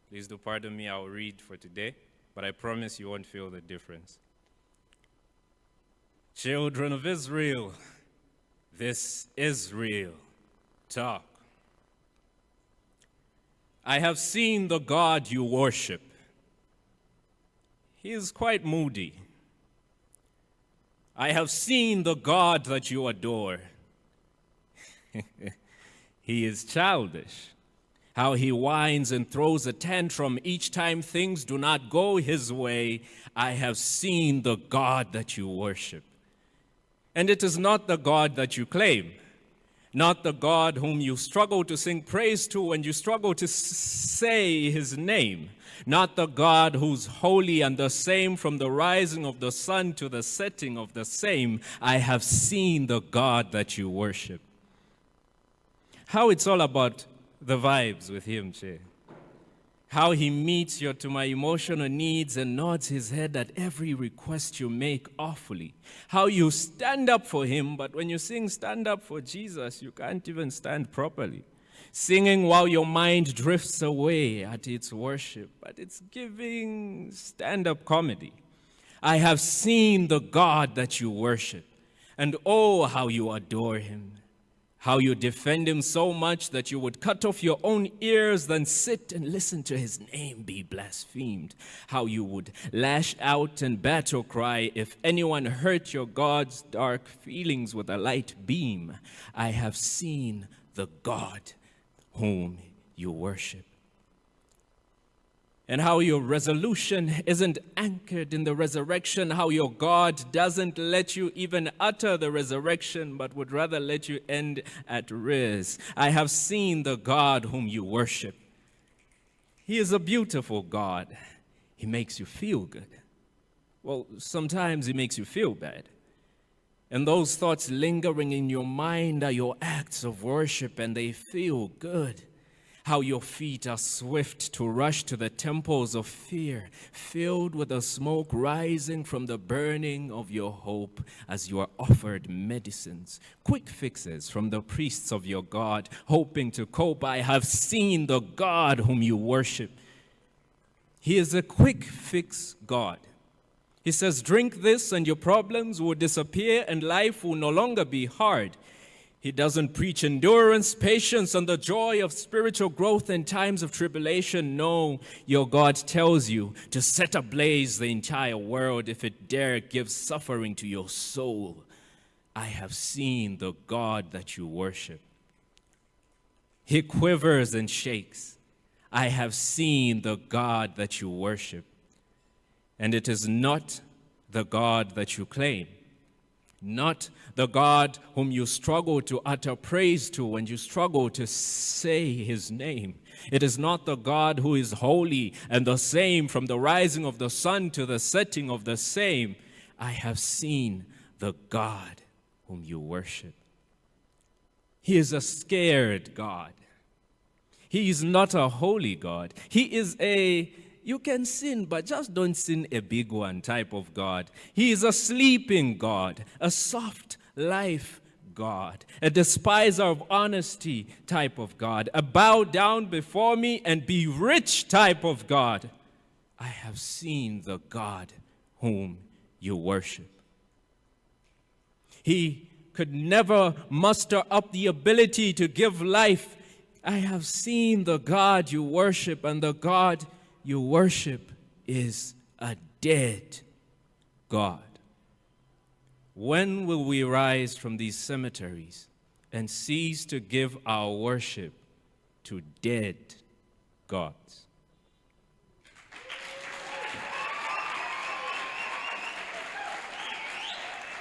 Please do pardon me, I'll read for today, but I promise you won't feel the difference. Children of Israel, this is real talk. I have seen the God you worship. He is quite moody. I have seen the God that you adore. He is childish. How he whines and throws a tantrum each time things do not go his way. I have seen the God that you worship. And it is not the God that you claim, not the God whom you struggle to sing praise to and you struggle to say his name, not the God who's holy and the same from the rising of the sun to the setting of the same. I have seen the God that you worship. How it's all about the vibes with him, Che. How he meets you to my emotional needs and nods his head at every request you make awfully. How you stand up for him, but when you sing stand up for Jesus, you can't even stand properly. Singing while your mind drifts away at its worship, but it's giving stand-up comedy. I have seen the God that you worship, and oh, how you adore him. How you defend him so much that you would cut off your own ears than sit and listen to his name be blasphemed. How you would lash out and battle cry if anyone hurt your God's dark feelings with a light beam. I have seen the God whom you worship. And how your resolution isn't anchored in the resurrection, how your God doesn't let you even utter the resurrection, but would rather let you end at ris. I have seen the God whom you worship. He is a beautiful God. He makes you feel good. Well, sometimes he makes you feel bad. And those thoughts lingering in your mind are your acts of worship, and they feel good. How your feet are swift to rush to the temples of fear, filled with the smoke rising from the burning of your hope as you are offered medicines, quick fixes from the priests of your God, hoping to cope. I have seen the God whom you worship. He is a quick fix God. He says, drink this and your problems will disappear and life will no longer be hard. He doesn't preach endurance, patience, and the joy of spiritual growth in times of tribulation. No, your God tells you to set ablaze the entire world if it dare give suffering to your soul. I have seen the God that you worship. He quivers and shakes. I have seen the God that you worship. And it is not the God that you claim. Not the God whom you struggle to utter praise to when you struggle to say his name. It is not the God who is holy and the same from the rising of the sun to the setting of the same. I have seen the God whom you worship. He is a scared God. He is not a holy God. He is a you can sin, but just don't sin a big one type of God. He is a sleeping God, a soft life God, a despiser of honesty type of God, a bow down before me and be rich type of God. I have seen the God whom you worship. He could never muster up the ability to give life. I have seen the God you worship, and the God you worship is a dead God. When will we rise from these cemeteries and cease to give our worship to dead gods?